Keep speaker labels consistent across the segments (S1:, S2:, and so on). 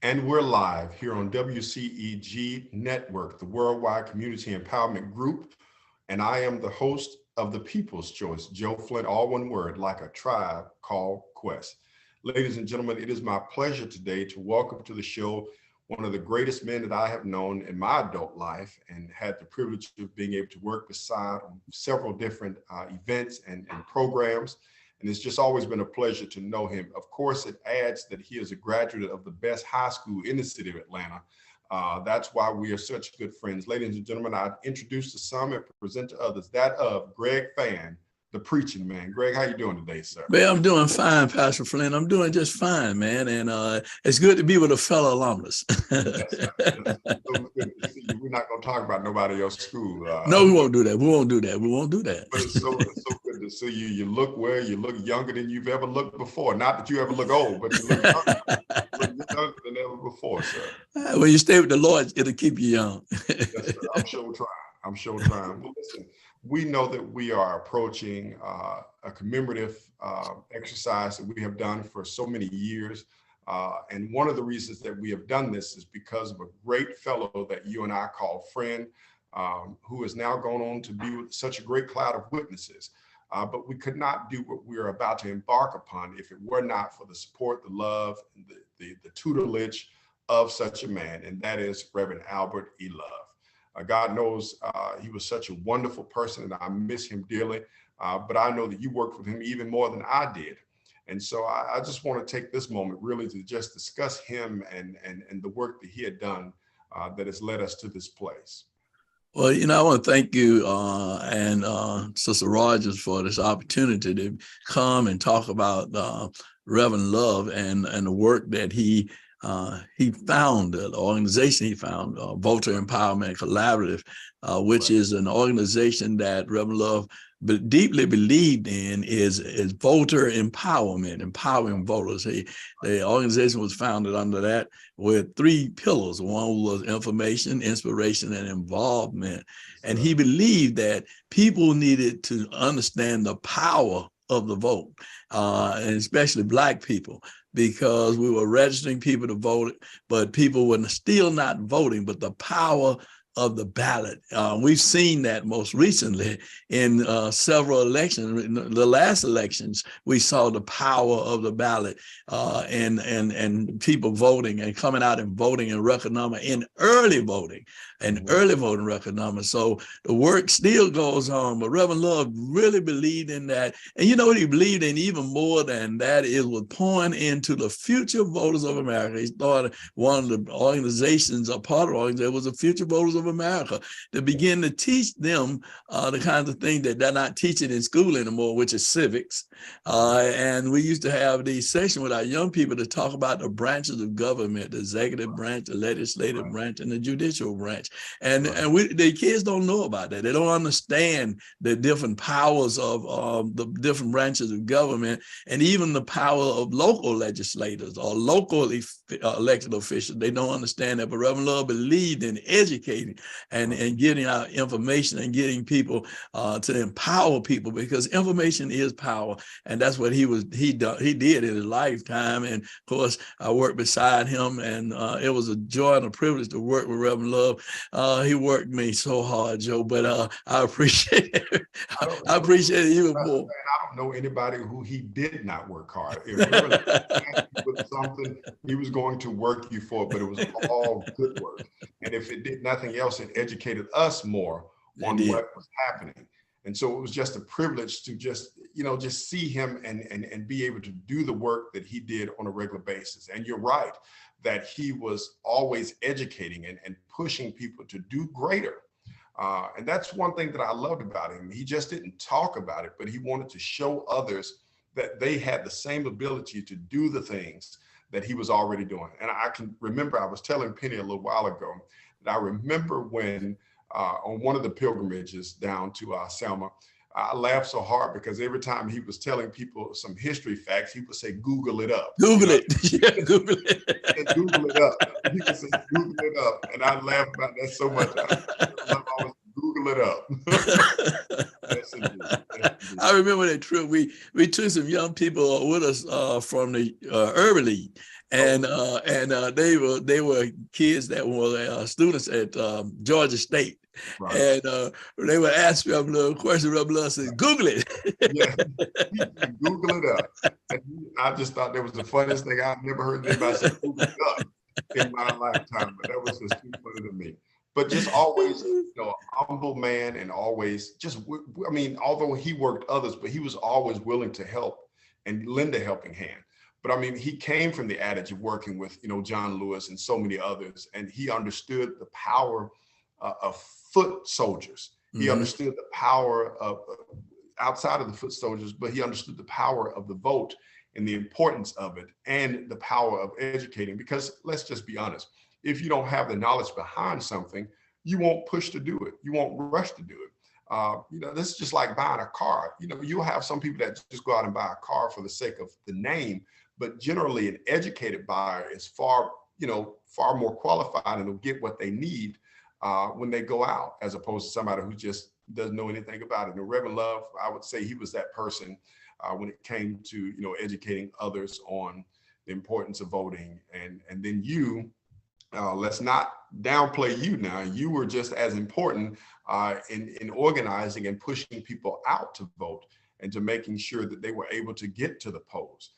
S1: And we're live here on WCEG Network, the Worldwide Community Empowerment Group. And I am the host of the People's Choice, Joe Flint, all one word, like a tribe called Quest. Ladies and gentlemen, it is my pleasure today to welcome to the show one of the greatest men that I have known in my adult life and had the privilege of being able to work beside on several different events and programs. And it's just always been a pleasure to know him. Of course, it adds that he is a graduate of the best high school in the city of Atlanta. That's why we are such good friends. Ladies and gentlemen, I introduce to some and present to others that of Greg Fann, the preaching man. Greg, how you doing today, sir?
S2: Well, I'm doing fine, Pastor Flynn. I'm doing just fine, man. And it's good to be with a fellow alumnus.
S1: Yes, sir. It's so good to see you. We're not going to talk about nobody else's school.
S2: No, we won't do that. We won't do that. We won't do that.
S1: But it's so good to see you. You look well. You look younger than you've ever looked before. Not that you ever look old, but you look younger. You look younger than ever before, sir.
S2: When you stay with the Lord, it'll keep you young.
S1: Yes, sir. I'm sure trying. I'm sure trying. Well, listen, we know that we are approaching a commemorative exercise that we have done for so many years. And one of the reasons that we have done this is because of a great fellow that you and I call friend, who has now gone on to be with such a great cloud of witnesses. But we could not do what we are about to embark upon if it were not for the support, the love, and the tutelage of such a man, and that is Reverend Albert E. Love. God knows he was such a wonderful person, and I miss him dearly. But I know that you worked with him even more than I did. And so I just want to take this moment really to just discuss him and the work that he had done that has led us to this place.
S2: Well, I want to thank you and Sister Rogers for this opportunity to come and talk about Reverend Love and the work that he founded, the organization he found, Voter Empowerment Collaborative, which is an organization that Reverend Love deeply believed in is voter empowerment, empowering voters. The organization was founded under that with three pillars. One was information, inspiration, and involvement. And he believed that people needed to understand the power of the vote, and especially Black people, because we were registering people to vote, but people were still not voting, but the power of the ballot. We've seen that most recently in several elections. In the last elections, we saw the power of the ballot and people voting and coming out and voting in record number, in early voting and early voting record number. So the work still goes on, but Reverend Love really believed in that. And you know what he believed in even more than that is was pouring into the future voters of America. He thought one of the organizations, a part of the organization, was the Future Voters of America, to begin to teach them the kinds of things that they're not teaching in school anymore, which is civics. And we used to have these sessions with our young people to talk about the branches of government, the executive branch, the legislative branch, and the judicial branch. And the kids don't know about that. They don't understand the different powers of the different branches of government, and even the power of local legislators or local elected officials. They don't understand that. But Reverend Love believed in educating and getting out information and getting people to empower people, because information is power. And that's what he did in his lifetime. And of course, I worked beside him, and it was a joy and a privilege to work with Reverend Love. He worked me so hard, Joe, but I appreciate it. I appreciate it even more.
S1: I don't know anybody who he did not work hard. If it was something, he was going to work you for, but it was all good work. And if it did nothing else, it educated us more on what was happening. And so it was just a privilege to just see him and be able to do the work that he did on a regular basis. And you're right that he was always educating and pushing people to do greater. And that's one thing that I loved about him. He just didn't talk about it, but he wanted to show others that they had the same ability to do the things that he was already doing. And I can remember, I was telling Penny a little while ago, that I remember when on one of the pilgrimages down to Selma, I laughed so hard because every time he was telling people some history facts, he would say, Google it up.
S2: Google it. Yeah, Google it.
S1: Google it up. He would say, Google it up. And I laughed about that so much. I always Google it up. Yes, indeed. Yes, indeed.
S2: I remember that trip. We took some young people with us from the Urban League. and they were kids that were students at Georgia State. Right. And they would ask me a little question. Reverend Love says, "Google it."
S1: Yeah, Google it up. And I just thought that was the funniest thing. I've never heard anybody say Google it up in my lifetime, but that was just too funny to me. But just always, a humble man, and always just, I mean, although he worked others, but he was always willing to help and lend a helping hand. But I mean, he came from the adage of working with, John Lewis and so many others, and he understood the power of foot soldiers. He understood the power of outside of the foot soldiers, but he understood the power of the vote and the importance of it, and the power of educating. Because let's just be honest, if you don't have the knowledge behind something, you won't push to do it. You won't rush to do it. This is just like buying a car. You'll have some people that just go out and buy a car for the sake of the name, but generally an educated buyer is far more qualified and will get what they need when they go out, as opposed to somebody who just doesn't know anything about it. And Reverend Love, I would say he was that person when it came to educating others on the importance of voting. And then you, let's not downplay you now. You were just as important in organizing and pushing people out to vote, and to making sure that they were able to get to the polls.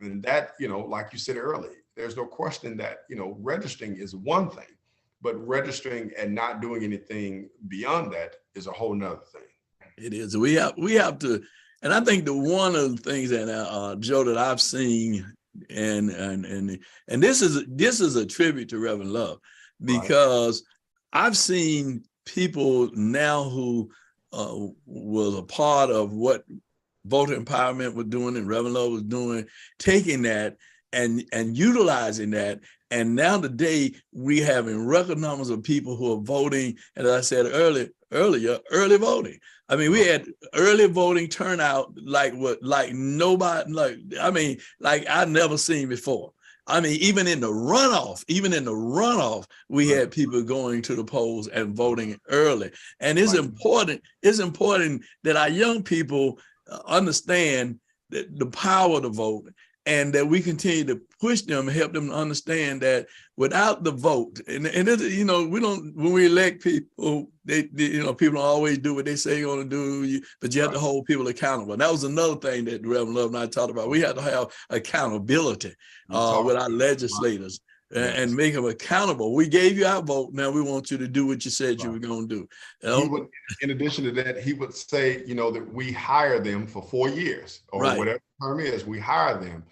S1: And that, like you said earlier, there's no question that registering is one thing, but registering and not doing anything beyond that is a whole nother thing.
S2: It is. We have to, and I think one of the things that Joe, that I've seen, and this is a tribute to Reverend Love, because I've seen people now who was a part of what voter empowerment was doing and Reverend Love was doing, taking that and utilizing that. And now today we having record numbers of people who are voting. And as I said earlier, early voting. I mean, we had early voting turnout like nobody, like I've never seen before. I mean, even in the runoff, we had people going to the polls and voting early. And it's important that our young people understand the power of the vote, and that we continue to push them, help them understand that without the vote, and it, we don't, when we elect people, people don't always do what they say they're going to do, but you have to hold people accountable. And that was another thing that Reverend Love and I talked about. We have to have accountability with our legislators and make them accountable. We gave you our vote. Now we want you to do what you said you were going to do.
S1: In addition to that, he would say, that we hire them for 4 years or whatever the term is. We hire them,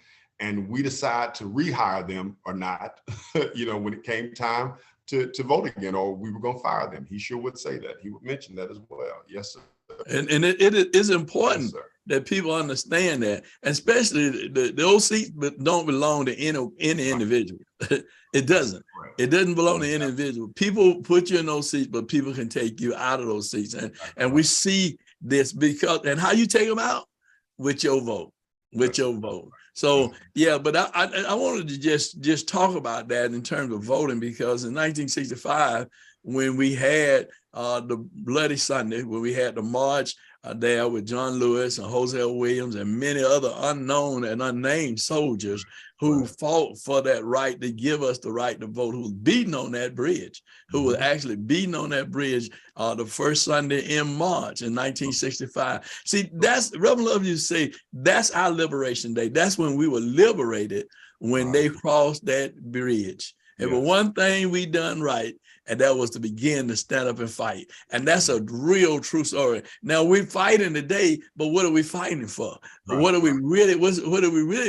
S1: and we decide to rehire them or not, when it came time to vote again, or we were going to fire them. He sure would say that. He would mention that as well. Yes, sir.
S2: And it is important that people understand that, especially those seats don't belong to any individual. It doesn't. It doesn't belong to any individual. People put you in those seats, but people can take you out of those seats. And we see this and how you take them out? With your vote. So yeah, but I wanted to just talk about that in terms of voting, because in 1965, when we had the Bloody Sunday, when we had the march there with John Lewis and Hosea Williams and many other unknown and unnamed soldiers who fought for that right to give us the right to vote, who was beating on that bridge, the first Sunday in March in 1965. See, that's Reverend Love used to say, that's our Liberation Day. That's when we were liberated, when they crossed that bridge. And but one thing we done right, and that was to begin to stand up and fight. And that's a real true story. Now we're fighting today, but what are we fighting for? What are we really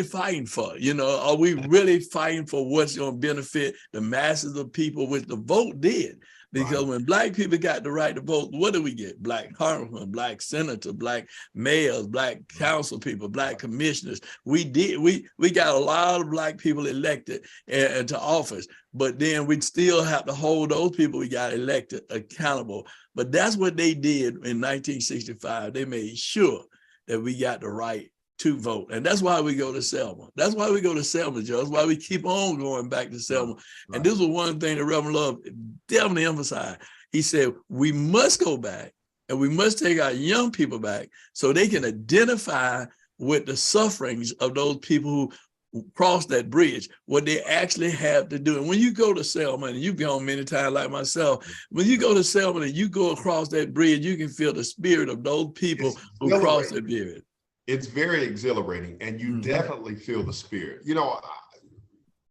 S2: fighting for? Are we really fighting for what's going to benefit the masses of people, which the vote did? Because when Black people got the right to vote, what do we get? Black congressmen, Black senators, Black mayors, Black council people, Black commissioners. We got a lot of Black people elected into office, but then we still have to hold those people we got elected accountable. But that's what they did in 1965. They made sure that we got the right to vote. And that's why we go to Selma. That's why we go to Selma, Joe. That's why we keep on going back to Selma. And this was one thing that Reverend Love definitely emphasized. He said, we must go back, and we must take our young people back so they can identify with the sufferings of those people who cross that bridge, what they actually have to do. And when you go to Selma, and you've gone many times like myself, when you go to Selma and you go across that bridge, you can feel the spirit of those people who cross that bridge.
S1: It's very exhilarating, and you definitely feel the spirit. You know,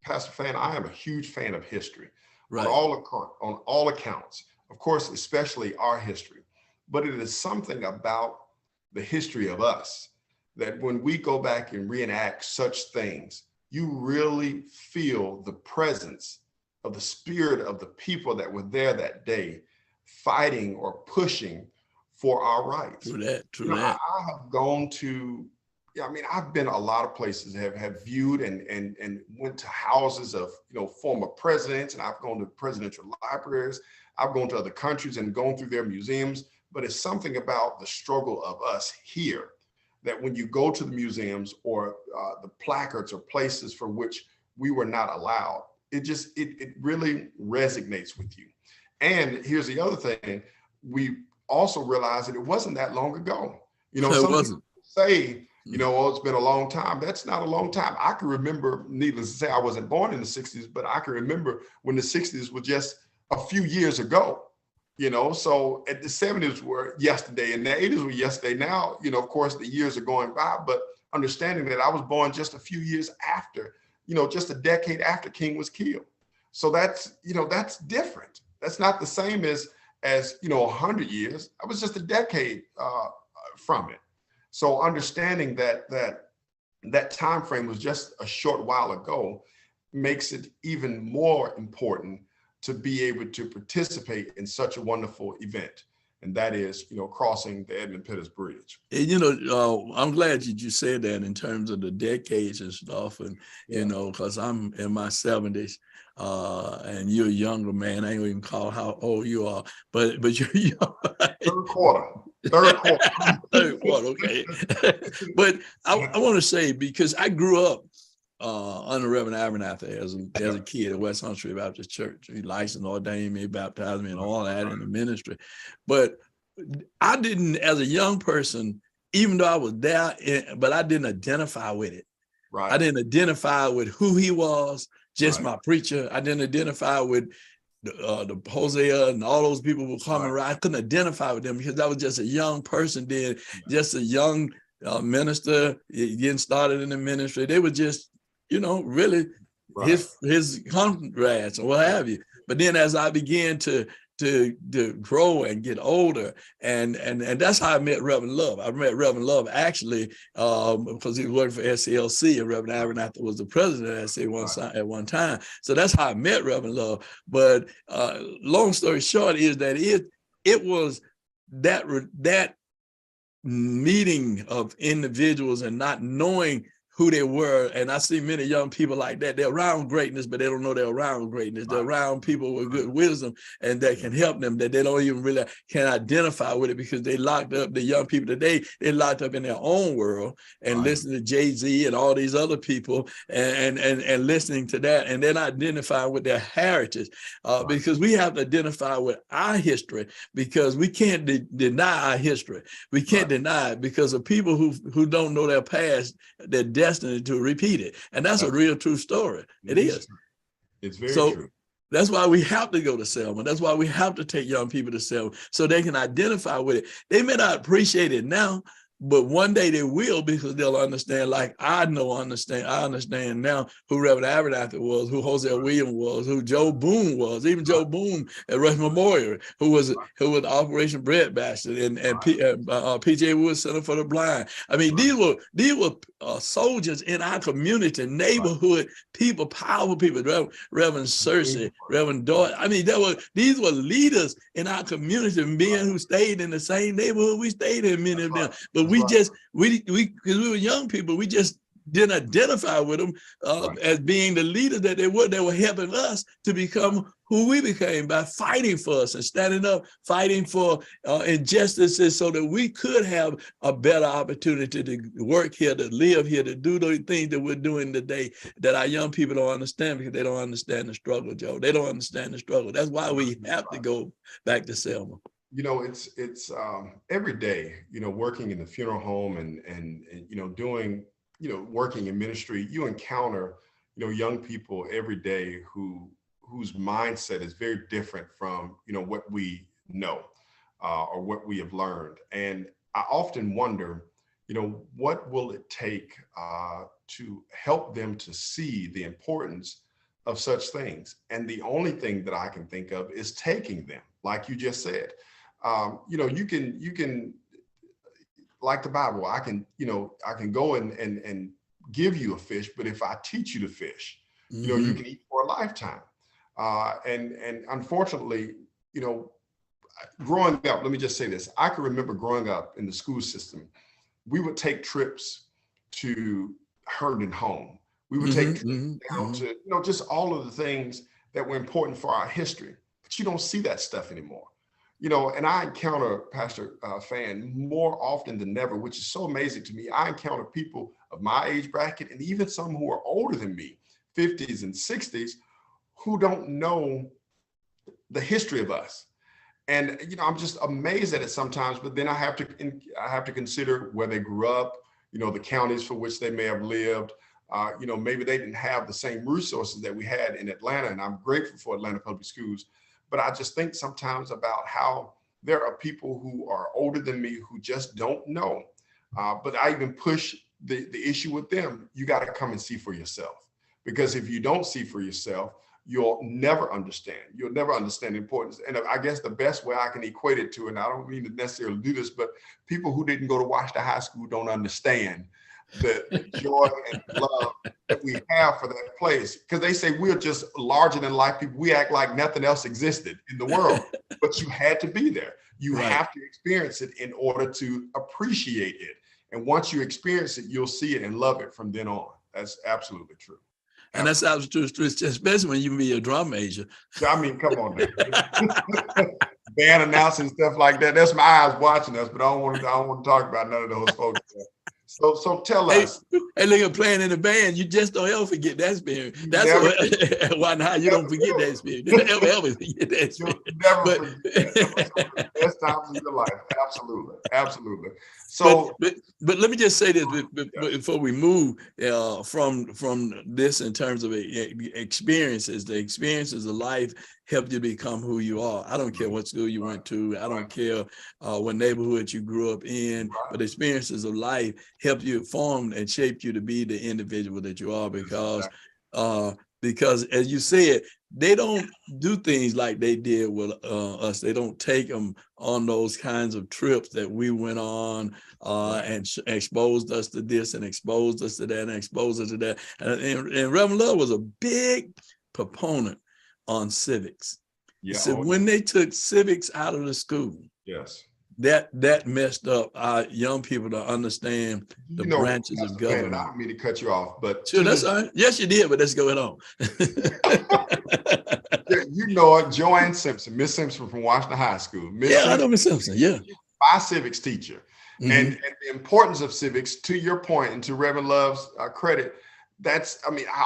S1: Pastor Fann, I am a huge fan of history, on all accounts. Of course, especially our history. But it is something about the history of us that when we go back and reenact such things, you really feel the presence of the spirit of the people that were there that day, fighting or pushing for our rights.
S2: True that.
S1: I have gone to, I've been a lot of places, have viewed and went to houses of, former presidents, and I've gone to presidential libraries. I've gone to other countries and gone through their museums, but it's something about the struggle of us here that when you go to the museums or the placards or places for which we were not allowed, it really resonates with you. And here's the other thing, we also realized that it wasn't that long ago. Some people say, it's been a long time. That's not a long time. I can remember, needless to say, I wasn't born in the 60s, but I can remember when the 60s was just a few years ago. So at the 70s were yesterday and the 80s were yesterday. Now, of course, the years are going by, but understanding that I was born just a few years after, just a decade after King was killed. So that's different. That's not the same as 100 years. I was just a decade from it. So understanding that time frame was just a short while ago makes it even more important to be able to participate in such a wonderful event. And that is, crossing the Edmund Pettus Bridge.
S2: And, I'm glad you said that in terms of the decades and stuff. And, because I'm in my 70s and you're a younger man. I ain't even call how old you are, but you're young.
S1: Third quarter.
S2: Third quarter, okay. But I want to say, because I grew up under Reverend Abernathy as a kid at West Hunt Street Baptist Church. He licensed, ordained me, baptized me, and all that in the ministry. But I didn't, as a young person, even though I was there, but I didn't identify with it.
S1: Right.
S2: I didn't identify with who he was, just my preacher. I didn't identify with the Hosea and all those people who were coming around. I couldn't identify with them because I was just a young person then, just a young minister getting started in the ministry. They were just, really his comrades or what have you. But then as I began to grow and get older, and that's how I met Reverend Love. I met Reverend Love actually because he was working for SCLC, and Reverend Abernathy was the president of SCLC at one time. So that's how I met Reverend Love. But long story short is that it was that meeting of individuals and not knowing who they were. And I see many young people like that. They're around greatness, but they don't know they're around greatness. They're around people with good wisdom and that can help them, that they don't even really can identify with it because they locked up, the young people today, they're locked up in their own world and listening to Jay-Z and all these other people and listening to that. And they're not identifying with their heritage because we have to identify with our history, because we can't deny our history. We can't deny it because of people who don't know their past, their destiny to repeat it. And that's a real true story. It is.
S1: It's very true.
S2: That's why we have to go to Selma. That's why we have to take young people to Selma so they can identify with it. They may not appreciate it now, but one day they will, because they'll understand, like I understand now who Reverend Abernathy was, who Hosea Williams was, who Joe Boone was, even Joe Boone at Rush Memorial, who was Operation Breadbasket and P.J. Wood Center for the Blind. I mean, these were soldiers in our community, neighborhood people, powerful people. Reverend Cersei, Reverend Doyle. I mean, these were leaders in our community, men who stayed in the same neighborhood we stayed in, many of them. But because we were young people, we just didn't identify with them as being the leaders that they were. They were helping us to become who we became by fighting for us and standing up, fighting for injustices so that we could have a better opportunity to work here, to live here, to do those things that we're doing today that our young people don't understand because they don't understand the struggle, Joe. They don't understand the struggle. That's why we have to go back to Selma.
S1: It's every day, working in the funeral home and doing working in ministry, you encounter, young people every day whose mindset is very different from, what we know or what we have learned. And I often wonder, what will it take to help them to see the importance of such things? And the only thing that I can think of is taking them, like you just said. You can, like the Bible, I can go and give you a fish, but if I teach you to fish, you can eat for a lifetime. And unfortunately, growing up, let me just say this. I can remember growing up in the school system, we would take trips to Herndon Home. We would take trips down to, just all of the things that were important for our history. But you don't see that stuff anymore. And I encounter Pastor Fann more often than ever, which is so amazing to me. I encounter people of my age bracket and even some who are older than me, 50s and 60s, who don't know the history of us. And, I'm just amazed at it sometimes, but then I have to consider where they grew up, the counties for which they may have lived. Maybe they didn't have the same resources that we had in Atlanta, and I'm grateful for Atlanta Public Schools. But I just think sometimes about how there are people who are older than me who just don't know. But I even push the issue with them. You got to come and see for yourself, because if you don't see for yourself, you'll never understand. You'll never understand the importance. And I guess the best way I can equate it to, and I don't mean to necessarily do this, but people who didn't go to Washington High School don't understand the joy and love that we have for that place. Because they say we're just larger than life people. We act like nothing else existed in the world, but you had to be there. You have to experience it in order to appreciate it. And once you experience it, you'll see it and love it from then on. That's absolutely true.
S2: And that's absolutely true, especially when you be a drum major.
S1: I mean, come on now. Band announcing stuff like that. That's my eyes watching us, but I don't want to talk about none of those folks. So tell us.
S2: Hey, look at playing in the band. You just don't ever forget that spirit. That's why now you don't forget that spirit. You don't ever forget that spirit.
S1: You'll never forget that. The best times of your life. Absolutely. So,
S2: but let me just say this before we move from this in terms of experiences. The experiences of life help you become who you are. I don't care what school you went to. I don't care what neighborhood you grew up in. But experiences of life help you form and shape you to be the individual that you are, because as you said, they don't do things like they did with us. They don't take them on those kinds of trips that we went on and exposed us to this and exposed us to that and exposed us to that. And Reverend Love was a big proponent on civics. So when they took civics out of the school, that messed up our young people to understand the branches of government.
S1: I don't mean to cut you off, but
S2: sure, that's all right. Yes, you did, but let's go on.
S1: Joanne Simpson, Miss Simpson from Washington High School.
S2: I know Miss Simpson. Yeah,
S1: my civics teacher, and the importance of civics. To your point, and to Reverend Love's credit, I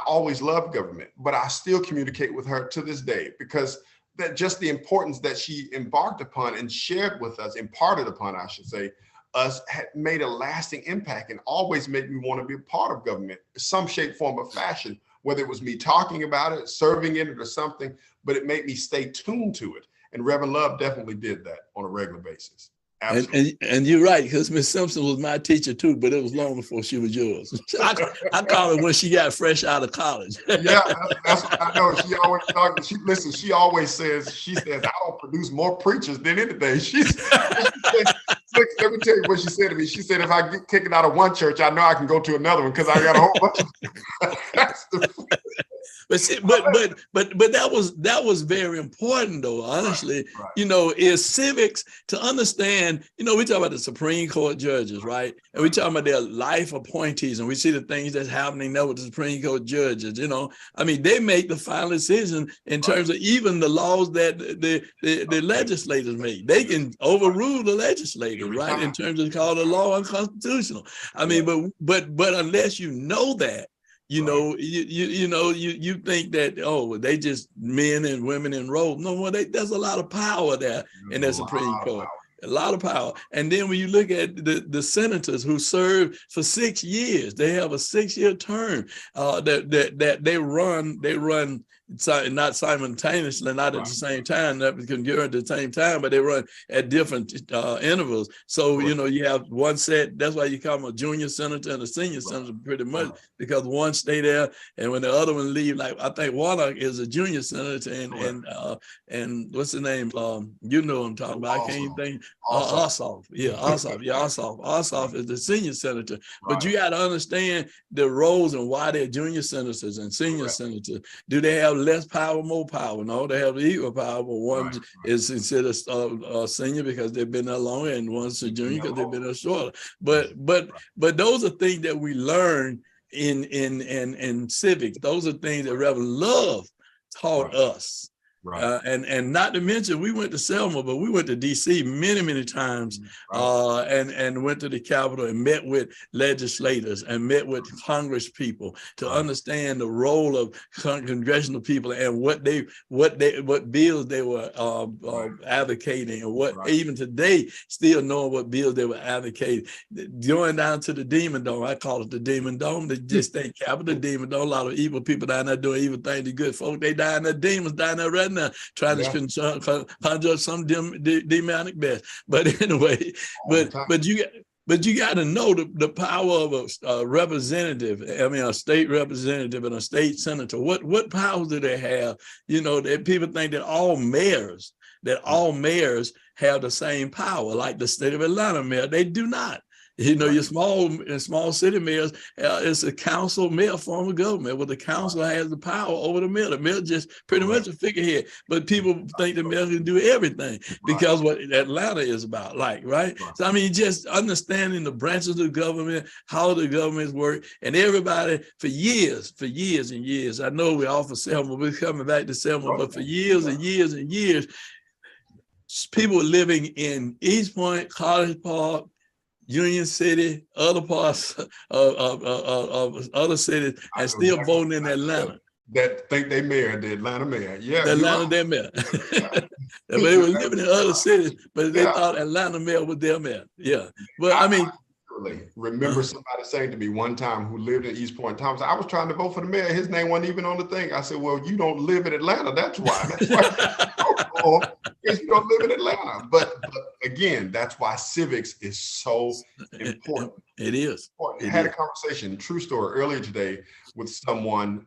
S1: always loved government, but I still communicate with her to this day, because that just the importance that she embarked upon and shared with us, imparted upon, I should say, us, had made a lasting impact and always made me want to be a part of government, some shape, form, or fashion, whether it was me talking about it, serving in it, or something, but it made me stay tuned to it. And Reverend Love definitely did that on a regular basis.
S2: And you're right, because Miss Simpson was my teacher too, but it was long before she was yours. I call it when she got fresh out of college.
S1: Yeah, that's what I know. She always talks. She always says, I don't produce more preachers than anything. She said, let me tell you what she said to me. She said, if I get kicked out of one church, I know I can go to another one because I got a whole bunch of But that was very important though, honestly. Right. Is civics to understand, we talk about the Supreme Court judges, right? And we talk about their life appointees, and we see the things that's happening now with the Supreme Court judges, they make the final decision in terms of even the laws that the legislators make. They can overrule the legislators, right? In terms of called the law unconstitutional. But unless you know that, you think that, they just men and women enrolled. No, there's a lot of power there in the Supreme Court.
S2: a lot of power. And then when you look at the senators who serve for 6 years, they have a 6-year term that they run not simultaneously, not at the same time, that can go at the same time, but they run at different intervals. So, you know, you have one set, that's why you call them a junior senator and a senior senator pretty much, because one stay there, and when the other one leave, like I think Warnock is a junior senator, and what's the name? You know what I'm talking about. I can't even think. Ossoff. Yeah, Ossoff. Yeah, Ossoff. Ossoff is the senior senator. But you got to understand the roles and why they're junior senators and senior senators. Do they have less power, more power? No, they have equal power, but one is considered senior because they've been there longer, and one's a junior because they've been there shorter. But those are things that we learn in civics. Those are things that Reverend Love taught us. And not to mention, we went to Selma, but we went to DC many times, and went to the Capitol and met with legislators and met with Congress people to understand the role of congressional people and what bills they were advocating, and what even today still knowing what bills they were advocating. Going down to the Demon Dome, I call it the Demon Dome, the state capitol, the Demon Dome. A lot of evil people down there doing evil things to good folk. They down there, demons down there right now, trying to conjure some demonic mess. But anyway, but you got to know the power of a representative. I mean, a state representative and a state senator. What powers do they have? You know, that people think that all mayors have the same power, like the state of Atlanta mayor. They do not. You know, your small city mayors, it's a council mayor form of government, where the council has the power over the mayor. The mayor just pretty much a figurehead. But people think the mayor can do everything because what Atlanta is about, right? So I mean, just understanding the branches of the government, how the governments work, and everybody for years and years. I know we're off of Selma, we're coming back to Selma, but for years and years and years, people were living in East Point, College Park, Union City, other parts of other cities, and still voting in Atlanta.
S1: That think they mayor, the Atlanta mayor. Yeah,
S2: the Atlanta their mayor. But they were living in other cities, but they thought Atlanta mayor was their mayor. Yeah, but I mean,
S1: remember somebody saying to me one time who lived in East Point, Thomas, I was trying to vote for the mayor. His name wasn't even on the thing. I said, well, you don't live in Atlanta. That's why. Because you don't live in Atlanta. But again, that's why civics is so important.
S2: It is.
S1: I had a conversation, true story, earlier today with someone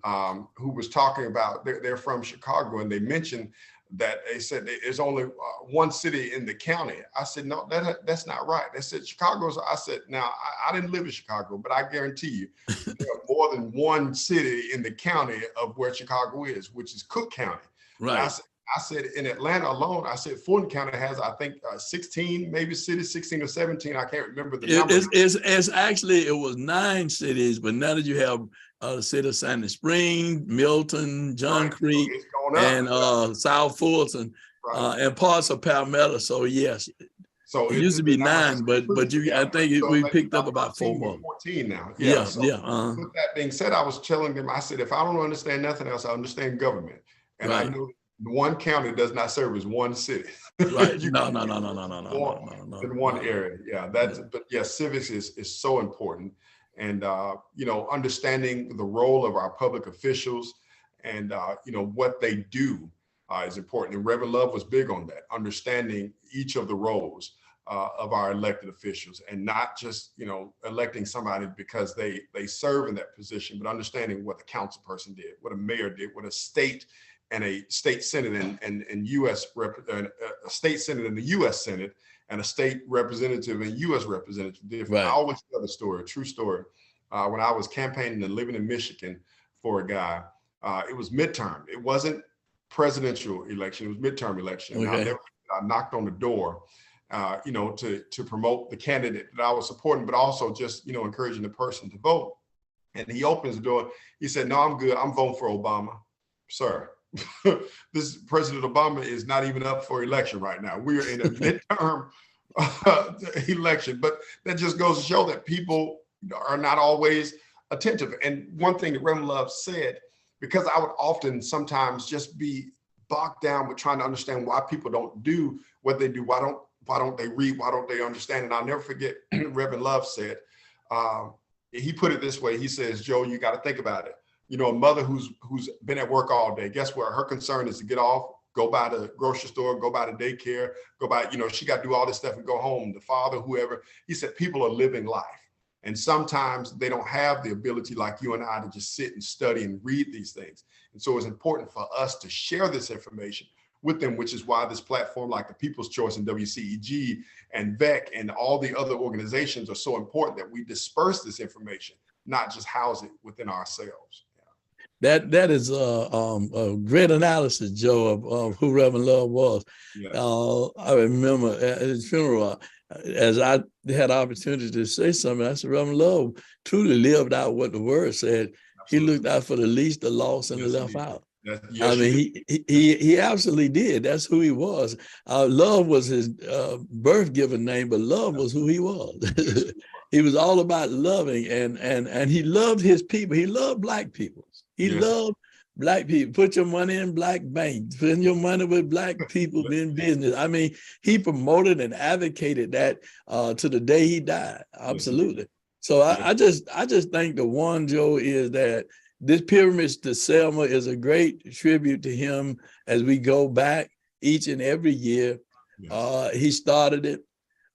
S1: who was talking about, they're from Chicago, and they mentioned that they said there's only one city in the county. I said, no, that's not right. They said Chicago's, I said, now I didn't live in Chicago, but I guarantee you there are more than one city in the county of where Chicago is, which is Cook County.
S2: Right.
S1: I said in Atlanta alone, I said Flint County has, I think 16 maybe cities, 16 or 17. I can't remember the number.
S2: It's actually, it was 9 cities, but now that you have the city of Sandy Springs, Milton, John Creek, and South Fulton, and parts of Palmetto. So yes, so it used to be 9, but I think we picked up about 4 more.
S1: 14 now.
S2: Yeah.
S1: With that being said, I was telling them, I said, if I don't understand nothing else, I understand government, and I know one county does not serve as one city.
S2: Right. No.
S1: In one area. Yeah. But yeah, civics is so important. And, you know, understanding the role of our public officials and, you know, what they do is important. And Reverend Love was big on that, understanding each of the roles of our elected officials, and not just, you know, electing somebody because they serve in that position, but understanding what the council person did, what a mayor did, what a state and a state senate and U.S. a state senate and the U.S. Senate and a state representative and U.S. representative did. Right. I always tell the story, a true story. When I was campaigning and living in Michigan for a guy, it was midterm. It wasn't presidential election. It was midterm election. Okay. I knocked on the door, you know, to promote the candidate that I was supporting, but also just, you know, encouraging the person to vote. And he opens the door. He said, no, I'm good. I'm voting for Obama. Sir, this President Obama is not even up for election right now. We're in a midterm election, but that just goes to show that people are not always attentive. And one thing that Reverend Love said, because I would often sometimes just be bogged down with trying to understand why people don't do what they do. Why why don't they read? Why don't they understand? And I'll never forget, Reverend Love said, he put it this way. He says, Joe, you got to think about it. You know, a mother who's been at work all day, guess what? Her concern is to get off, go by the grocery store, go by the daycare, go by, you know, she got to do all this stuff and go home. The father, whoever, he said, people are living life. And sometimes they don't have the ability like you and I to just sit and study and read these things. And so it's important for us to share this information with them, which is why this platform like the People's Choice and WCEG and VEC and all the other organizations are so important, that we disperse this information, not just house it within ourselves.
S2: That is a great analysis, Joe, of who Reverend Love was. Yeah. I remember at his funeral, as I had opportunity to say something, I said, Reverend Love truly lived out what the word said. Absolutely. He looked out for the least, the lost, and the left out. Yes, I mean, he absolutely did. That's who he was. Love was his birth-given name, but love was who he was. He was all about loving, and he loved his people. He loved Black people. He loved Black people. Put your money in Black banks. Put your money with Black people in business. I mean, he promoted and advocated that to the day he died. Absolutely. So I just think the one, Joe, is that this pilgrimage to Selma is a great tribute to him as we go back each and every year. Yes. He started it,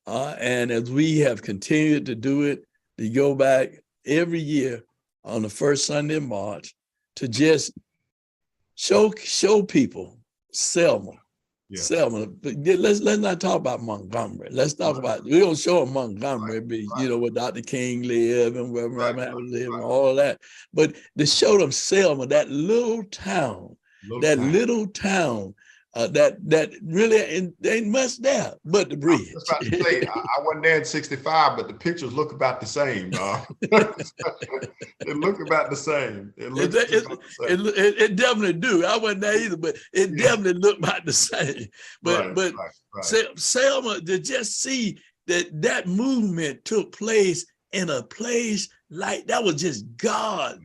S2: and as we have continued to do it, to go back every year on the first Sunday in March to just show people Selma. Yeah. Selma. Let's not talk about Montgomery. Let's talk about, we don't show them Montgomery, you know, where Dr. King lived and where Rabbi lived and all that. But to show them Selma, that little town, little town that really ain't much there but the bridge.
S1: I was about to say, I wasn't there in 65, but the pictures look about the same. They look about the same.
S2: It definitely do. I wasn't there either, but it definitely looked about the same. But Selma, to just see that movement took place in a place like that was just God.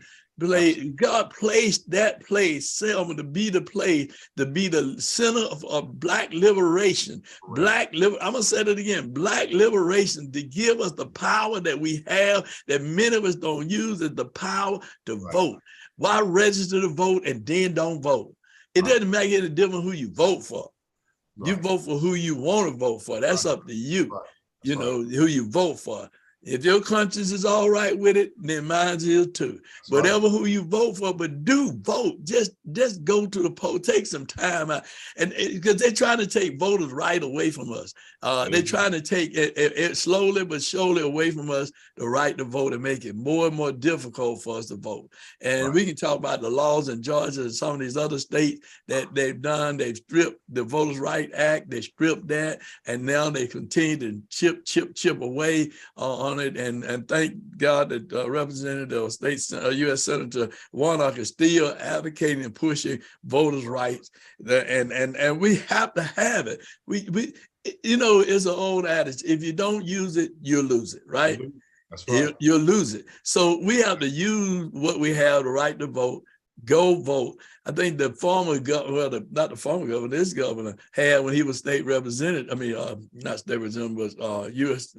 S2: God placed that place, Selma, to be the place, to be the center of Black liberation. Right. I'm going to say it again, Black liberation, to give us the power that we have that many of us don't use, is the power to vote. Why register to vote and then don't vote? It doesn't make any difference who you vote for. You vote for who you want to vote for. That's up to you, you know, who you vote for. If your conscience is all right with it, then mine is too. Whatever who you vote for, but do vote. Just go to the poll. Take some time out, and because they're trying to take voters' right away from us. They're trying to take it slowly but surely away from us the right to vote, and make it more and more difficult for us to vote. And we can talk about the laws in Georgia and some of these other states that they've done. They've stripped the Voters' Right Act. They stripped that, and now they continue to chip away on it, and thank God that Representative U.S. Senator Warnock is still advocating and pushing voters' rights, and we have to have it. We you know, it's an old adage: if you don't use it, you'll lose it, right? That's right. You'll lose it. So we have to use what we have, the right to vote. Go vote. I think the former governor, well, not the former governor, this governor had, when he was state representative, I mean, not state representative, but U.S.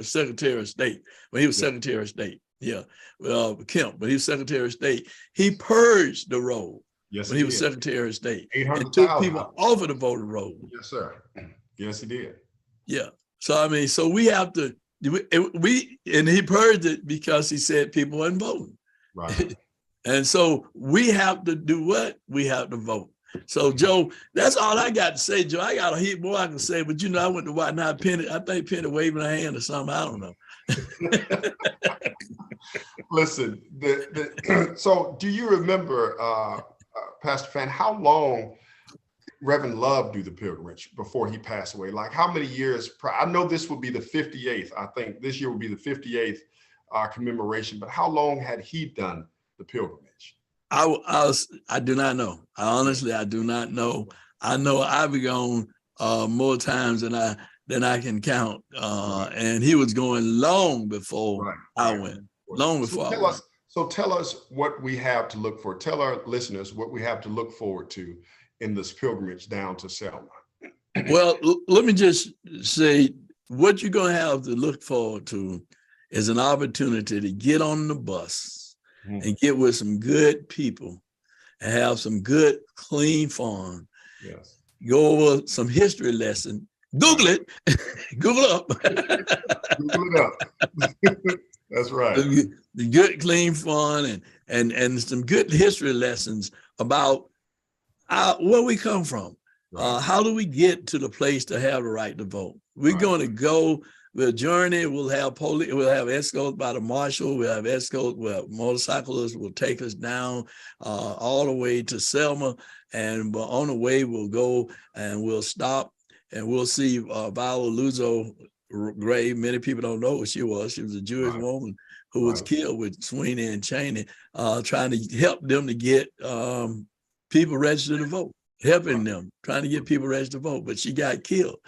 S2: Secretary of State, when he was Secretary of State, Kemp, when he was Secretary of State, he purged the roll when he was Secretary of State and took people off of the voter roll.
S1: Yes, sir. Yes, he did.
S2: Yeah. So, I mean, so we have to, and he purged it because he said people weren't voting. Right. And so we have to do what? We have to vote. So, Joe, that's all I got to say, Joe. I got a heap more I can say, but you know, I went to watch now Penny. I think Penny waving her hand or something. I don't know.
S1: Listen, so do you remember, Pastor Fann, how long Reverend Love do the pilgrimage before he passed away? Like how many years? I know this will be the 58th. I think this year will be the 58th commemoration, but how long had he done the pilgrimage?
S2: I do not know. Honestly, I do not know. I know I've gone more times than I can count, and he was going long before I went. Long before I went.
S1: So tell us what we have to look for. Tell our listeners what we have to look forward to in this pilgrimage down to Selma.
S2: Well, let me just say what you're going to have to look forward to is an opportunity to get on the bus and get with some good people and have some good, clean fun.
S1: Yes.
S2: Go over some history lesson. Google it. Google up.
S1: Google it up. That's right.
S2: The good, clean fun and some good history lessons about where we come from. Right. How do we get to the place to have the right to vote? We're going to go. We'll journey. We'll have police. We'll have escorts by the marshal. We'll have escorts. We'll have motorcyclists will take us down all the way to Selma, and on the way we'll go and we'll stop and we'll see Viola Luzo grave. Many people don't know who she was. She was a Jewish woman who was killed with Sweeney and Cheney, trying to help them to get people registered to vote, helping them, trying to get people registered to vote, but she got killed.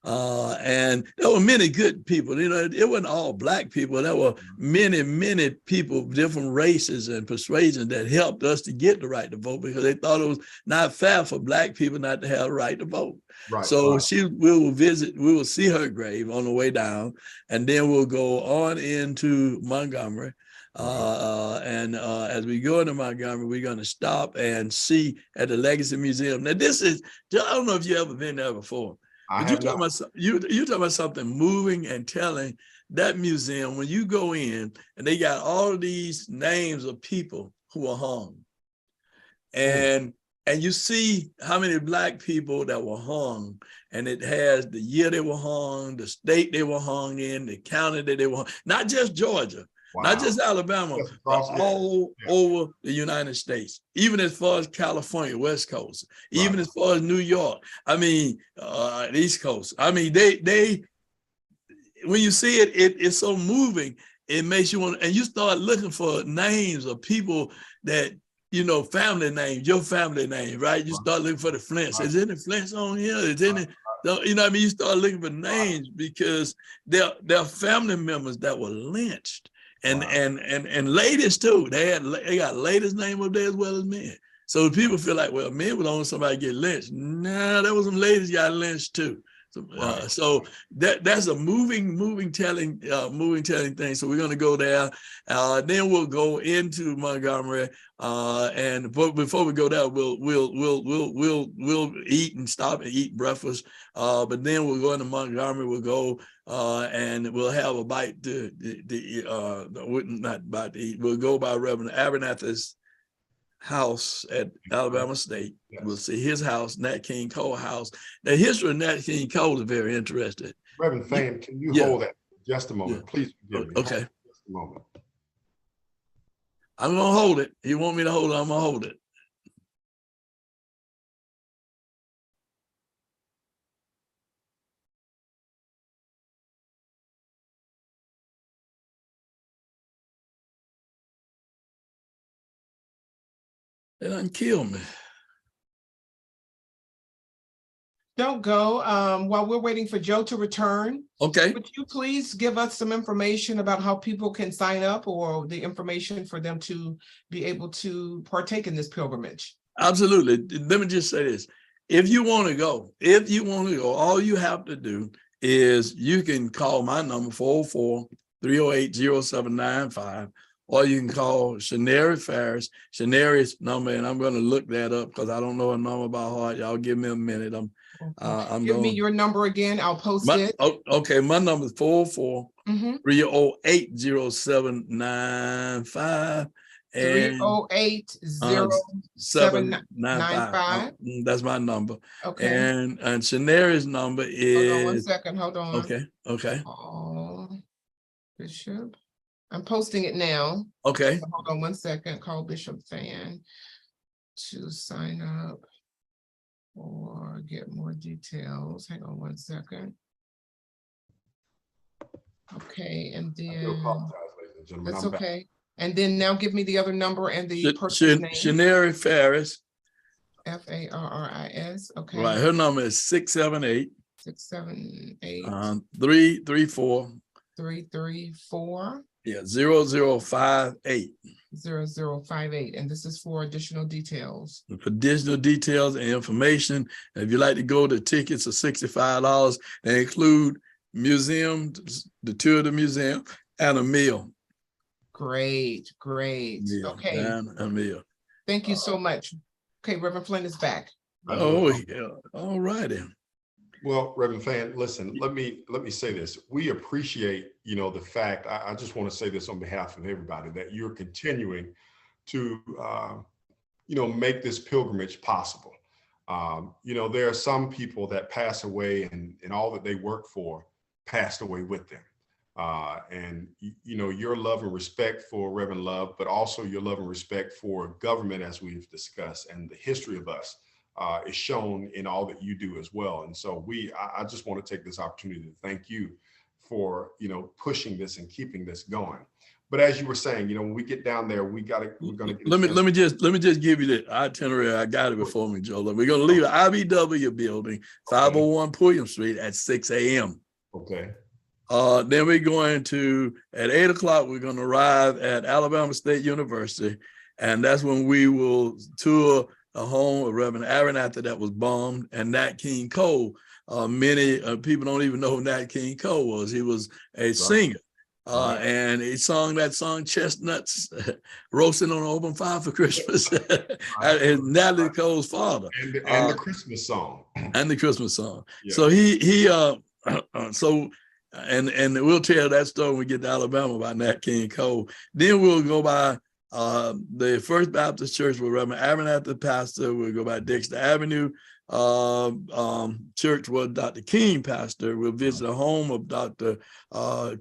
S2: And there were many good people. You know, it wasn't all Black people. There were many, many people, different races and persuasions that helped us to get the right to vote because they thought it was not fair for Black people not to have the right to vote. Right, so we will see her grave on the way down, and then we'll go on into Montgomery. And as we go into Montgomery, we're going to stop and see at the Legacy Museum. Now, this is, I don't know if you've ever been there before. But you're talking about something moving and telling. That museum, when you go in and they got all of these names of people who are hung, and you see how many Black people that were hung, and it has the year they were hung, the state they were hung in, the county that they were hung, not just Georgia. Wow. Not just Alabama, but all over the United States, even as far as California, West Coast, even as far as New York. I mean, the East Coast. I mean, they when you see it, it's so moving. It makes you want, and you start looking for names of people that, you know, family names, your family name, right? You start looking for the Flints. Is any Flints on here? Is any, you know what I mean? You start looking for names because they're family members that were lynched. And ladies too. They got ladies' name up there as well as men. So people feel like, well, men would only somebody get lynched. Nah, there was some ladies got lynched too. So that's a moving telling thing. So we're gonna go there. Then we'll go into Montgomery. And before we go there, we'll eat and stop and eat breakfast. But then we'll go into Montgomery. We'll go and we'll have a bite not bite to eat. We'll go by Reverend Abernathy's house at Alabama State. Yes. We'll see his house, Nat King Cole house. The history of Nat King Cole is very interesting.
S1: Reverend Fann, can you hold that for just a moment? Please forgive me.
S2: Okay.
S1: Just a moment.
S2: I'm gonna hold it. You want me to hold it? I'm gonna hold it. They done kill me.
S3: Don't go. While we're waiting for Joe to return.
S2: Okay.
S3: Would you please give us some information about how people can sign up or the information for them to be able to partake in this pilgrimage?
S2: Absolutely. Let me just say this. If you want to go, all you have to do is you can call my number 404-308-0795. Or you can call Shaneri Farris, Shaneri's number, and I'm going to look that up because I don't know a number by heart. Y'all give me a minute.
S3: Give me your number again. I'll post it.
S2: Okay, my number is 404-308-0795.
S3: 308-0795.
S2: That's my number.
S3: Okay.
S2: And Shaneri's number is.
S3: Hold on 1 second. Hold on.
S2: Okay.
S3: Bishop. I'm posting it now.
S2: Okay.
S3: So hold on 1 second. Call Bishop Fann to sign up or get more details. Hang on 1 second. Okay, and then I do apologize, ladies and gentlemen. That's okay. And then now give me the other number and the person's name.
S2: Shaneri Farris.
S3: Farris. Okay.
S2: Right. Her number is 678
S3: 678
S2: 334
S3: 334
S2: Yeah, 0058.
S3: 0058. And this is for additional details.
S2: For additional details and information, if you'd like to go, the tickets are $65. They include museum, the tour of the museum, and a meal.
S3: Great, great.
S2: Meal,
S3: Okay.
S2: and a meal.
S3: Thank you so much. Okay, Reverend Flint is back.
S2: Oh, yeah. All righty.
S1: Well, Reverend Fann, listen, let me say this. We appreciate, the fact, I just want to say this on behalf of everybody, that you're continuing to, make this pilgrimage possible. There are some people that pass away and all that they work for passed away with them. And your love and respect for Reverend Love, but also your love and respect for government, as we've discussed, and the history of us is shown in all that you do as well. And so I just want to take this opportunity to thank you for, pushing this and keeping this going. But as you were saying, when we get down there, we're going to get
S2: let me just give you the itinerary. I got it before me, Joe. We're going to leave the IBW building, 501 Pulliam Street at 6 a.m.
S1: Okay.
S2: Then we're going to, at 8 o'clock, we're going to arrive at Alabama State University. And that's when we will tour a home of Reverend Abernathy that was bombed, and Nat King Cole. Many people don't even know who Nat King Cole was. He was a singer. And he sung that song, Chestnuts Roasting on an Open Fire for Christmas. And Natalie Cole's father.
S1: And the Christmas song.
S2: And the Christmas song.
S1: Yeah.
S2: So and we'll tell that story when we get to Alabama about Nat King Cole. Then we'll go by the First Baptist Church with Reverend Abernathy, pastor. We'll go by Dexter Avenue Church where Dr. King pastor. We'll visit the home of Dr.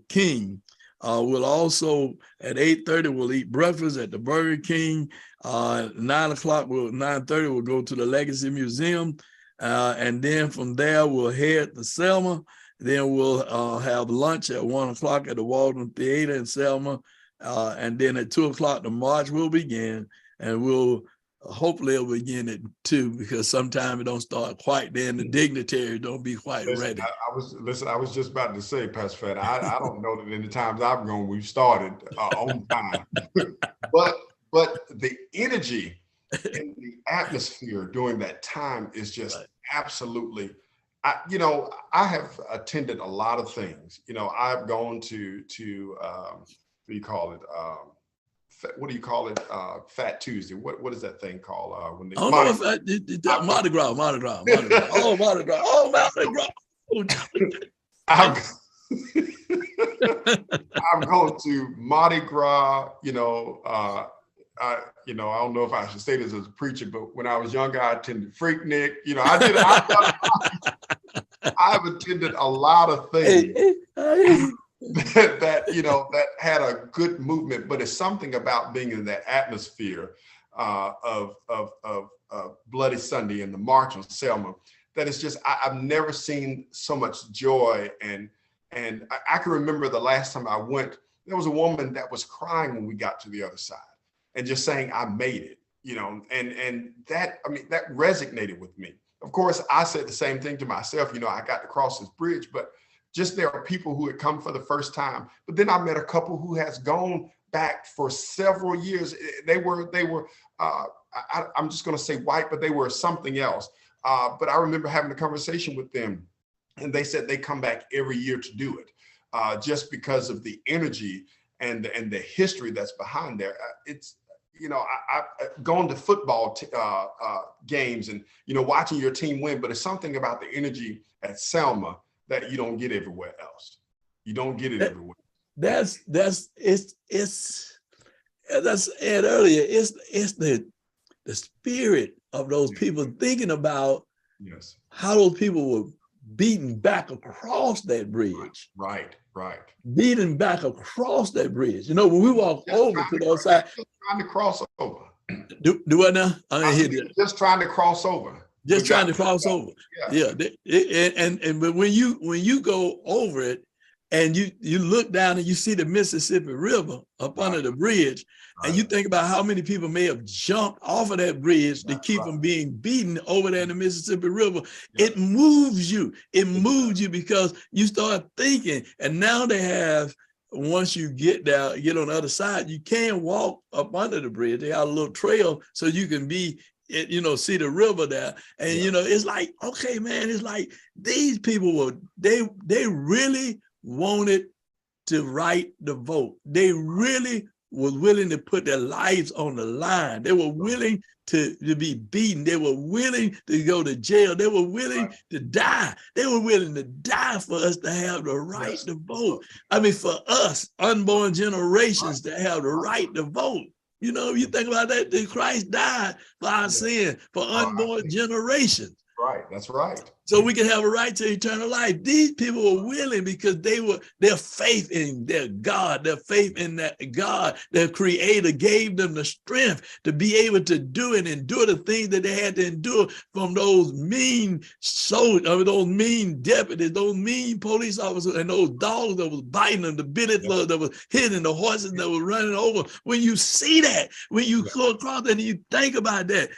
S2: King. We'll also, at 8:30, we'll eat breakfast at the Burger King. 9:30, we'll go to the Legacy Museum. And then from there, we'll head to Selma. Then we'll have lunch at 1 o'clock at the Walden Theater in Selma. And then at 2 o'clock, the march will begin. And hopefully it'll begin at 2, because sometimes it don't start quite then. The dignitaries don't be quite ready.
S1: I was just about to say, Pastor Fann, I don't know that in the times I've gone, we've started on time. but the energy and the atmosphere during that time is just absolutely, I have attended a lot of things. I've gone to what do you call it? Fat Tuesday. What is that thing called? When they Mardi
S2: Gras. Mardi Gras. Oh, Mardi Gras. Oh, Mardi Gras.
S1: I've gone to Mardi Gras. I don't know if I should say this as a preacher, but when I was younger, I attended Freaknik. I've attended a lot of things. that had a good movement, but it's something about being in that atmosphere of Bloody Sunday and the March on Selma that it's just I've never seen so much joy, and I can remember the last time I went, there was a woman that was crying when we got to the other side and just saying, I made it, and that resonated with me. Of course, I said the same thing to myself, I got to cross this bridge, but just there are people who had come for the first time. But then I met a couple who has gone back for several years. They were I'm just going to say white, but they were something else. But I remember having a conversation with them, and they said they come back every year to do it, just because of the energy and the history that's behind there. It's I've gone to football games and watching your team win, but it's something about the energy at Selma that you don't get everywhere else. You don't get it everywhere.
S2: That's Ed earlier. It's the spirit of those people thinking about how those people were beaten back across that bridge.
S1: Right.
S2: Beaten back across that bridge. When we walk over to the other side.
S1: Trying to cross over.
S2: Do what now? I didn't hear that.
S1: Just trying to cross over.
S2: Just trying to cross over. Yeah. But when you go over it and you look down and you see the Mississippi River up under the bridge, and you think about how many people may have jumped off of that bridge to keep from being beaten over there in the Mississippi River, it moves you. It moves you because you start thinking, and now they have once you get there, get on the other side, you can walk up under the bridge. They got a little trail so you can be, you know, see the river there. And, you know, it's like, okay, man, it's like these people were, they really wanted to write the vote. They really was willing to put their lives on the line. They were willing to be beaten. They were willing to go to jail. They were willing to die. They were willing to die for us to have the right to vote. I mean, for us, unborn generations to have the right to vote. You know, you think about that, that Christ died for our sin, for unborn generations.
S1: Right, that's right.
S2: So we can have a right to eternal life. These people were willing because their faith in their God, their faith in that God, their creator gave them the strength to be able to do and endure the things that they had to endure from those mean soldiers, those mean deputies, those mean police officers, and those dogs that was biting them, the billet that was hitting, the horses that were running over. When you see that, when you go across that and you think about that,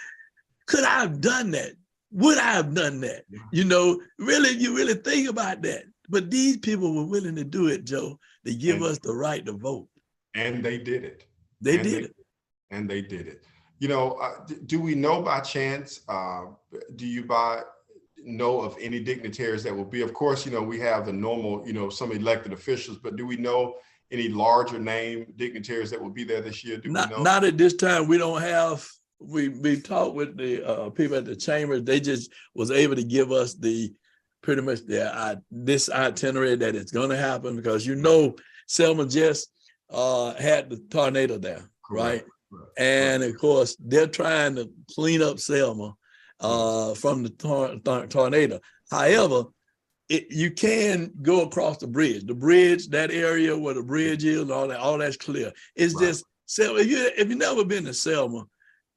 S2: could I have done that? Would I have done that? You know, really, you really think about that. But these people were willing to do it, Joe, to give us the right to vote. And
S1: they did it.
S2: They did it.
S1: And they did it. You know, do we know by chance, do you know of any dignitaries that will be? Of course, you know, we have the normal, you know, some elected officials, but do we know any larger name dignitaries that will be there this year?
S2: Not at this time. We don't have. We talked with the people at the chamber. They just was able to give us pretty much this itinerary that it's going to happen, because, you know, Selma just had the tornado there, right? And of course, they're trying to clean up Selma from the tornado. However, you can go across the bridge. The bridge, that area where the bridge is, and all that's clear. It's just Selma. If you've never been to Selma,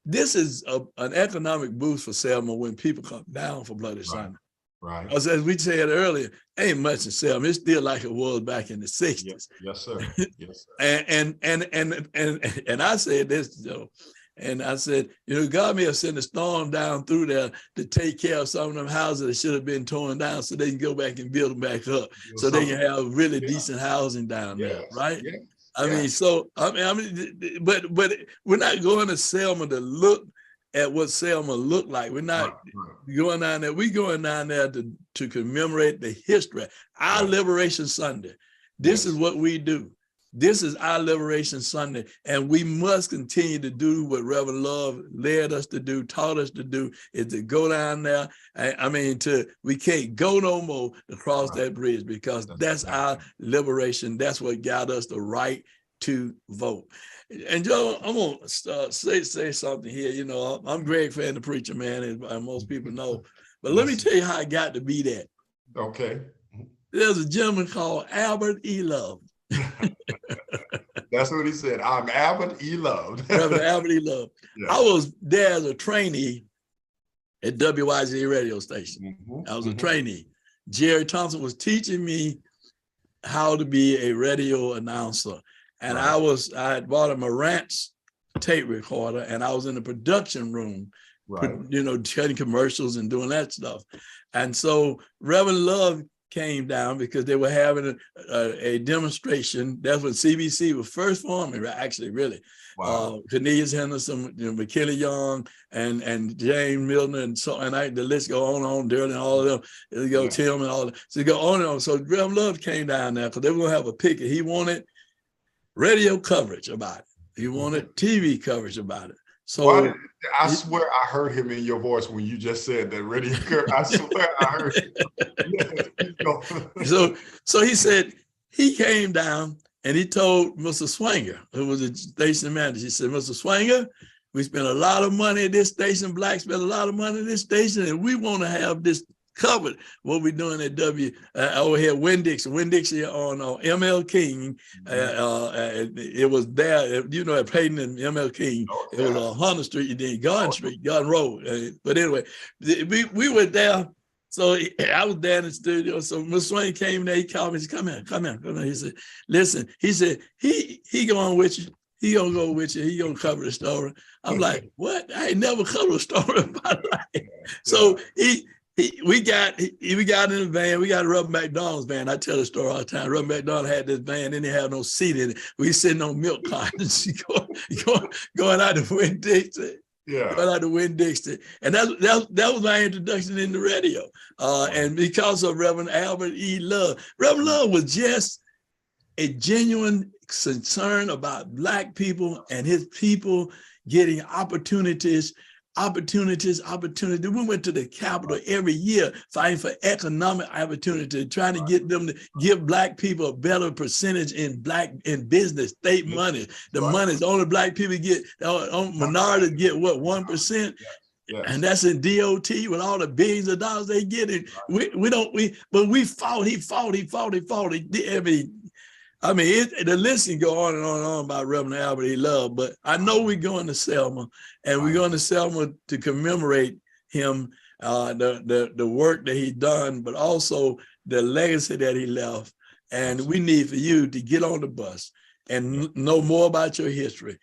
S2: this is an economic boost for Selma when people come down for Bloody Sunday.
S1: Right.
S2: As we said earlier, ain't much in Selma. It's still like it was back in the 60s.
S1: Yes, sir. Yes,
S2: sir. And I said this, Joe, and I said, you know, God may have sent a storm down through there to take care of some of them houses that should have been torn down, so they can go back and build them back up, so they can have really decent housing down there, right? Yeah. I mean, but we're not going to Selma to look at what Selma looked like. We're not going down there. We're going down there to commemorate the history. Our Liberation Sunday. This is what we do. This is our Liberation Sunday, and we must continue to do what Reverend Love led us to do, taught us to do, is to go down there. We can't go no more across that bridge, because that's our liberation. That's what got us the right to vote. And Joe, I'm gonna say something here. You know, I'm Greg Fann, the preacher, man, and most people know. But let me tell you how I got to be that.
S1: Okay.
S2: There's a gentleman called Albert E. Love.
S1: That's what he said. I'm Albert E. Love.
S2: Reverend Albert E. Love. Yeah. I was there as a trainee at WCEG radio station. I was a trainee. Jerry Thompson was teaching me how to be a radio announcer. And I had bought a Marantz tape recorder, and I was in the production room, you know, cutting commercials and doing that stuff. And so Reverend Love came down because they were having a demonstration. That's when CBC was first forming, actually, really. Cornelius Henderson, you know, McKinley Young, and James Milner, and the list go on, Darrell and all of them. They go Tim and all that. So they go on and on. So Reverend Love came down there because they were going to have a picket. He wanted radio coverage about it. He wanted TV coverage about it. So
S1: I swear I heard him in your voice when you just said that radio coverage. I swear I heard him.
S2: So he said, he came down and he told Mr. Swanger, who was the station manager, he said, Mr. Swanger, we spent a lot of money at this station, Black spent a lot of money at this station, and we want to have this covered, what we're doing at over here, Winn-Dixie on ML King. It was there, you know, at Peyton and ML King. It was on 100th Street and then Garden Road. But anyway, we were there. So I was there in the studio. So Mr. Swain came there, he called me, he said, come here. He said, listen, he said, he going with you. He gonna go with you. He gonna cover the story. I'm like, what? I ain't never covered a story in my life. So we got in the van. We got a Reverend McDonald's van. I tell the story all the time. Reverend McDonald had this van, didn't have no seat in it. We sitting on milk cartons, going out to Winn-Dixie.
S1: Yeah.
S2: Going out to Winn-Dixie. And that was my introduction in the radio. And because of Reverend Albert E. Love. Reverend Love was just a genuine concern about Black people and his people getting opportunities. We went to the Capitol every year fighting for economic opportunity, trying to get them to give Black people a better percentage in business, state money. The money is only Black people get, minorities get what, 1%? Yes. And that's in DOT with all the billions of dollars they get. But we fought. He fought. The list can go on and on and on about Reverend Albert E. Love, but I know we're going to Selma, and we're going to Selma to commemorate him, the work that he done, but also the legacy that he left. And we need for you to get on the bus and know more about your history.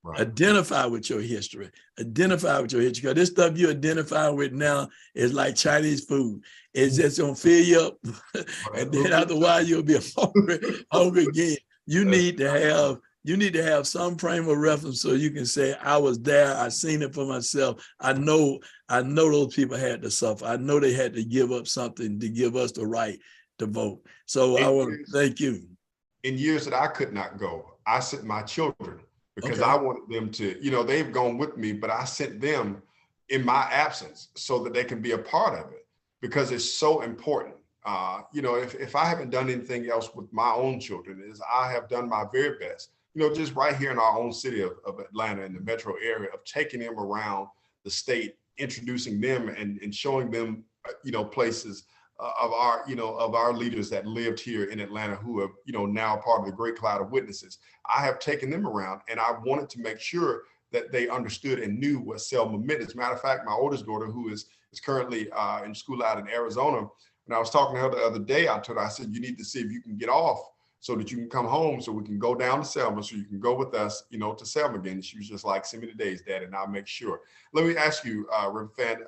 S2: Right. Identify with your history. Because this stuff you identify with now is like Chinese food. It's just gonna fill you up, and then after a while you'll be hungry again. You need to have some frame of reference so you can say, I was there, I seen it for myself. I know those people had to suffer. I know they had to give up something to give us the right to vote. So I want to thank you.
S1: In years that I could not go, I sent my children. Because I wanted them to, they've gone with me, but I sent them in my absence so that they can be a part of it, because it's so important. If I haven't done anything else with my own children, is I have done my very best, just right here in our own city of Atlanta, in the metro area, of taking them around the state, introducing them and showing them, places of our leaders that lived here in Atlanta, who are, now part of the great cloud of witnesses. I have taken them around, and I wanted to make sure that they understood and knew what Selma meant. As a matter of fact, my oldest daughter, who is currently in school out in Arizona, when I was talking to her the other day, I told her, I said, you need to see if you can get off so that you can come home, so we can go down to Selma, so you can go with us, to Selma again. And she was just like, send me the days, Dad, and I'll make sure. Let me ask you, Reverend Fann,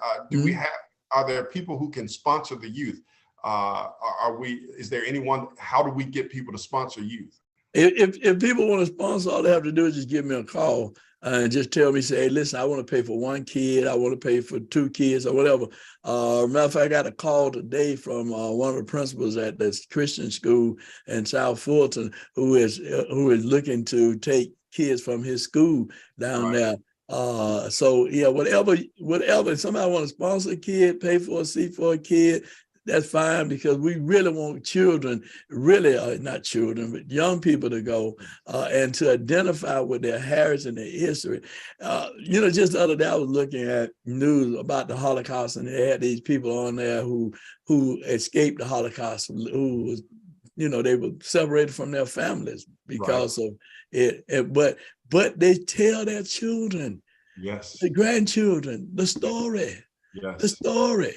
S1: are there people who can sponsor the youth? Is there anyone, how do we get people to sponsor youth?
S2: If people want to sponsor, all they have to do is just give me a call and just tell me, say, hey, listen, I want to pay for one kid, I want to pay for 2 kids or whatever. Matter of fact, I got a call today from one of the principals at this Christian school in South Fulton who is looking to take kids from his school down there. So yeah, whatever, if somebody want to sponsor a kid, pay for a seat for a kid, that's fine, because we really want children, not children, but young people to go and to identify with their heritage and their history. Just the other day I was looking at news about the Holocaust, and they had these people on there who escaped the Holocaust, who was, they were separated from their families because of it. But they tell their children, the grandchildren, the story, the story.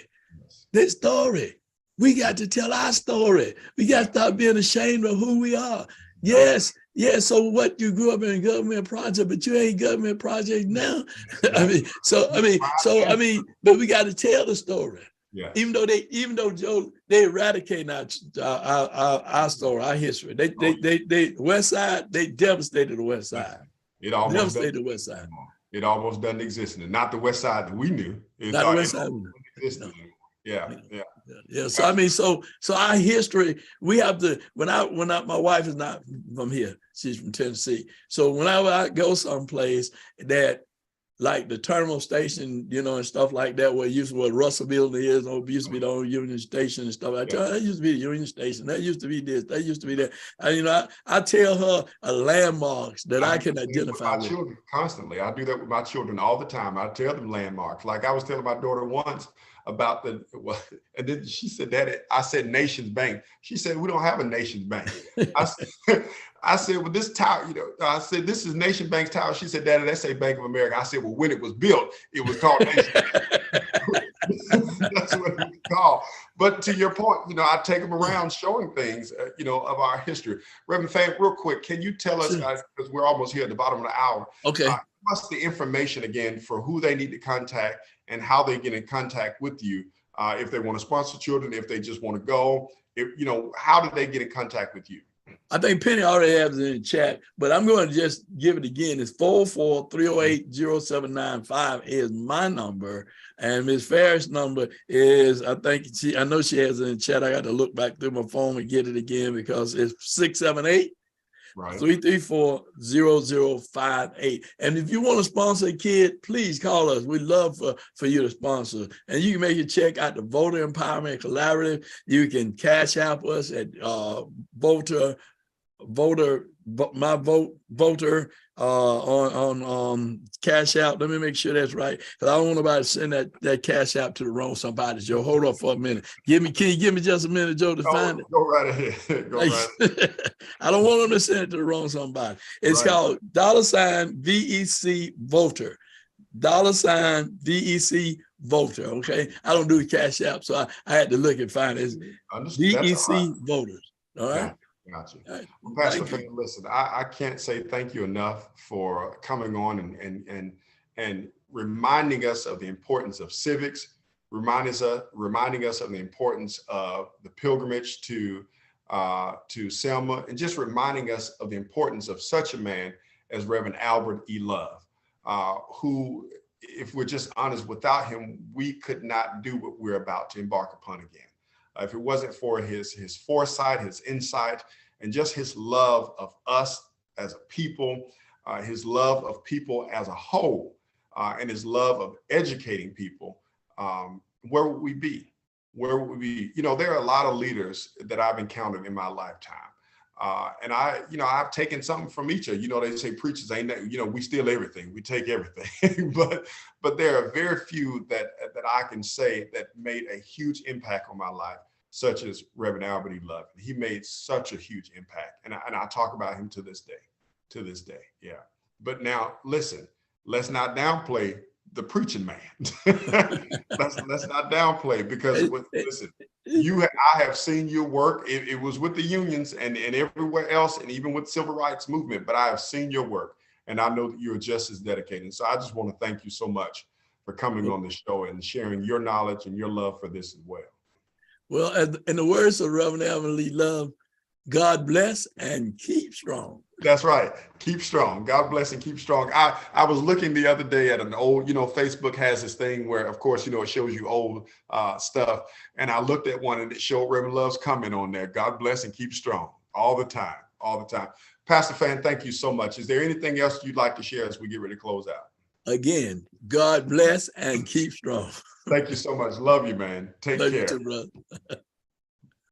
S2: This story. We got to tell our story. We got to stop being ashamed of who we are. Yes. So what, you grew up in a government project, but you ain't government project now. But we got to tell the story. Yeah. Even though Joe, they eradicate our story, our history. They West Side, they devastated the West Side.
S1: It almost doesn't exist. And not the West Side that we knew.
S2: Not the West Side. Yeah. So so our history, we have to, my wife is not from here, she's from Tennessee. So whenever I go someplace that, like the terminal station, and stuff like that, where Russell Building is, or used to be the old Union Station and stuff. I tell her, that used to be the Union Station. That used to be this. That used to be that. I tell her landmarks that I can identify with.
S1: Children constantly. I do that with my children all the time. I tell them landmarks. Like I was telling my daughter once about and then she said, Daddy, I said Nations Bank. She said, we don't have a Nations Bank. I said, well, this tower, I said, this is Nation Bank's tower. She said, Daddy, that's a Bank of America. I said, well, when it was built, it was called Nation Bank. That's what it was called. But to your point, I take them around showing things, of our history. Reverend Fann, real quick, can you tell us, guys, because we're almost here at the bottom of the hour.
S2: Okay.
S1: What's the information again for who they need to contact and how they get in contact with you if they want to sponsor children, if they just want to go, how do they get in contact with you?
S2: I think Penny already has it in the chat, but I'm going to just give it again. It's 443080795 is my number. And Ms. Farris' number is, I know she has it in the chat. I got to look back through my phone and get it again because it's 678 334-0058. And if you want to sponsor a kid, please call us. We'd love for you to sponsor. And you can make your check out the Voter Empowerment Collaborative. You can cash out us at Voter on cash out. Let me make sure that's right, because I don't want nobody to send that cash out to the wrong somebody. Joe, hold on for a minute. Can you give me just a minute, Joe, to find it?
S1: Go right ahead. Go right ahead.
S2: I don't want them to send it to the wrong somebody. It's called $VEC Voter. $VEC Voter. Okay, I don't do the cash app, so I had to look and find it. It's VEC Voters. All right.
S1: Gotcha.
S2: Right.
S1: Well, Pastor Fann, listen, I can't say thank you enough for coming on and reminding us of the importance of civics, reminding us of the importance of the pilgrimage to Selma, and just reminding us of the importance of such a man as Reverend Albert E. Love, who, if we're just honest, without him, we could not do what we're about to embark upon again. If it wasn't for his foresight, his insight, and just his love of us as a people, his love of people as a whole, and his love of educating people, where would we be? Where would we be? There are a lot of leaders that I've encountered in my lifetime. And I've taken something from each of you. They say preachers ain't that, we steal everything, we take everything. but there are very few that I can say that made a huge impact on my life, such as Reverend Albert E. Love. He made such a huge impact. And I talk about him to this day. Yeah. But now listen, let's not downplay the preaching man. let's not downplay, because listen, I have seen your work. It was with the unions and everywhere else, and even with the civil rights movement, but I have seen your work, and I know that you're just as dedicated. So I just want to thank you so much for coming on the show and sharing your knowledge and your love for this as well. Well,
S2: in the words of Reverend Albert E. Love, God bless and keep strong.
S1: That's right. Keep strong. God bless and keep strong. I was looking the other day at an old, Facebook has this thing where, of course, it shows you old stuff. And I looked at one and it showed Reverend Love's comment on there. God bless and keep strong all the time. Pastor Fann, thank you so much. Is there anything else you'd like to share as we get ready to close out?
S2: Again, God bless and keep strong.
S1: Thank you so much. Love you, man. Take care.
S2: You too, brother.